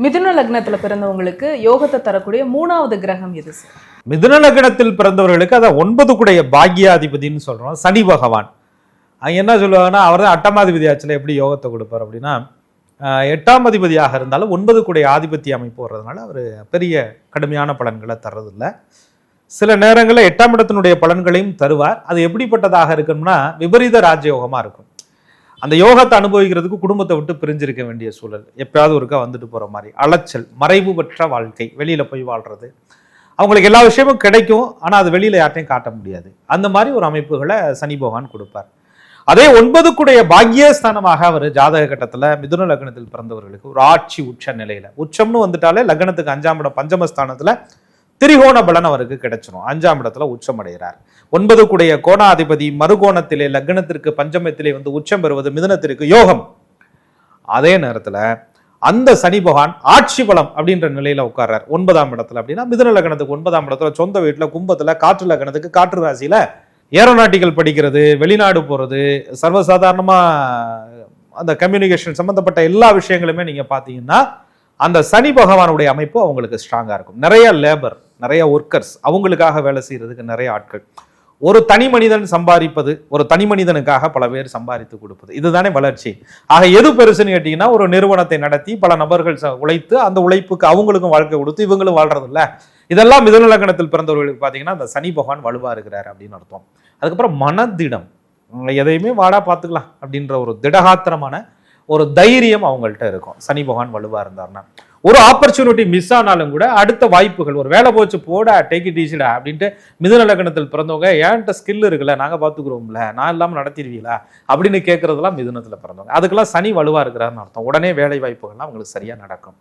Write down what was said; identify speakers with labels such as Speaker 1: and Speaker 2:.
Speaker 1: மிதுன லக்னத்துல பிறந்தவங்களுக்கு யோகத்தை தரக்கூடிய 3வது கிரகம் எது சார்?
Speaker 2: மிதுன லக்னத்தில் பிறந்தவர்களுக்கு அதான் 9 கூடைய பாக்யாதிபதினு சொல்றோம், சனி பகவான். அவங்க என்ன சொல்லுவாங்கன்னா, அவர் தான் 8ஆம் அதிபதி ஆச்சுல, எப்படி யோகத்தை கொடுப்பார் அப்படின்னா, 8ஆம் அதிபதியாக இருந்தாலும் 9 கூடைய ஆதிபத்திய அமைப்பு வர்றதுனால அவர் பெரிய கடுமையான பலன்களை தர்றதில்லை. சில நேரங்களில் 8ஆம் இடத்தினுடைய பலன்களையும் தருவார். அது எப்படிப்பட்டதாக இருக்கணும்னா, விபரீத ராஜயோகமாக இருக்கும். அந்த யோகத்தை அனுபவிக்கிறதுக்கு குடும்பத்தை விட்டு பிரிஞ்சிருக்க வேண்டிய சூழல், எப்பயாவது ஒருக்கா வந்துட்டு போகிற மாதிரி, அலைச்சல், மறைவு பெற்ற வாழ்க்கை, வெளியில் போய் வாழ்கிறது, அவங்களுக்கு எல்லா விஷயமும் கிடைக்கும், ஆனால் அது வெளியில் யார்ட்டையும் காட்ட முடியாது. அந்த மாதிரி ஒரு அமைப்புகளை சனி பகவான் கொடுப்பார். அதே 9 கூடைய பாக்யஸ்தானமாக அவர் ஜாதக கட்டத்தில் மிதுன லக்னத்தில் பிறந்தவர்களுக்கு ஒரு ஆட்சி உச்ச நிலையில், உச்சம்னு வந்துட்டாலே லக்னத்துக்கு 5ஆம் இடம் பஞ்சமஸ்தானத்தில் திரிகோண பலன் அவருக்கு கிடைச்சிடும். 5ஆம் இடத்துல உச்சம் அடைகிறார். 9 கூடைய கோணாதிபதி மறுகோணத்திலே லக்னத்திற்கு பஞ்சமத்திலே வந்து உச்சம் பெறுவது மிதுனத்திற்கு யோகம். அதே நேரத்துல அந்த சனி பகவான் ஆட்சி பலம் அப்படின்ற நிலையில உட்கார்றார் 9ஆம் இடத்துல. அப்படின்னா மிதுன லக்னத்துக்கு 9ஆம் இடத்துல, சொந்த வீட்டுல, கும்பத்துல, காற்று லக்னத்துக்கு காற்று ராசியில ஏரோநாட்டிக்கல் படிக்கிறது, வெளிநாடு போறது, சர்வசாதாரணமா அந்த கம்யூனிகேஷன் சம்பந்தப்பட்ட எல்லா விஷயங்களுமே நீங்க பாத்தீங்கன்னா அந்த சனி பகவானுடைய அமைப்பு அவங்களுக்கு ஸ்ட்ராங்கா இருக்கும். நிறைய லேபர், நிறைய ஒர்க்கர்ஸ், அவங்களுக்காக வேலை செய்யறதுக்கு நிறைய ஆட்கள். ஒரு தனி மனிதன் சம்பாதிப்பது, ஒரு தனி மனிதனுக்காக பல பேர் சம்பாதித்து கொடுப்பது, இதுதானே வளர்ச்சி. ஆக எது பெருசுன்னு கேட்டீங்கன்னா, ஒரு நிறுவனத்தை நடத்தி பல நபர்கள் உழைத்து அந்த உழைப்புக்கு அவங்களுக்கும் வாழ்க்கை கொடுத்து இவங்களும் வாழ்றது இல்லை. இதெல்லாம் மிதுன லக்னத்தில் பிறந்தவர்களுக்கு பார்த்தீங்கன்னா அந்த சனி பகவான் வலுவா இருக்கிறார் அப்படின்னு அர்த்தம். அதுக்கப்புறம் மனதிடம், எதையுமே வாடா பார்த்துக்கலாம் அப்படின்ற ஒரு திடகாத்திரமான ஒரு தைரியம் அவங்கள்ட்ட இருக்கும் சனி பகவான் வலுவா இருந்தார்னா. ஒரு ஆப்பர்ச்சுனிட்டி மிஸ் ஆனாலும் கூட அடுத்த வாய்ப்புகள், ஒரு வேலை போச்சு போடா, டேக் இட் ஈஸிடா அப்படின்ட்டு மிதுன லக்னத்தில் பிறந்தவங்க, ஏன்ட்ட ஸ்கில் இருக்குல்ல, நாங்க பார்த்துக்குறோம்ல, நான் இல்லாமல் நடத்திடுவீங்களா அப்படின்னு கேட்கறதுலாம் மிதுனத்தில் பிறந்தவங்க. அதுக்கெல்லாம் சனி வலுவா இருக்கிறாருன்னு அர்த்தம். உடனே வேலை வாய்ப்புகள்லாம் அவங்களுக்கு சரியா நடக்கும்.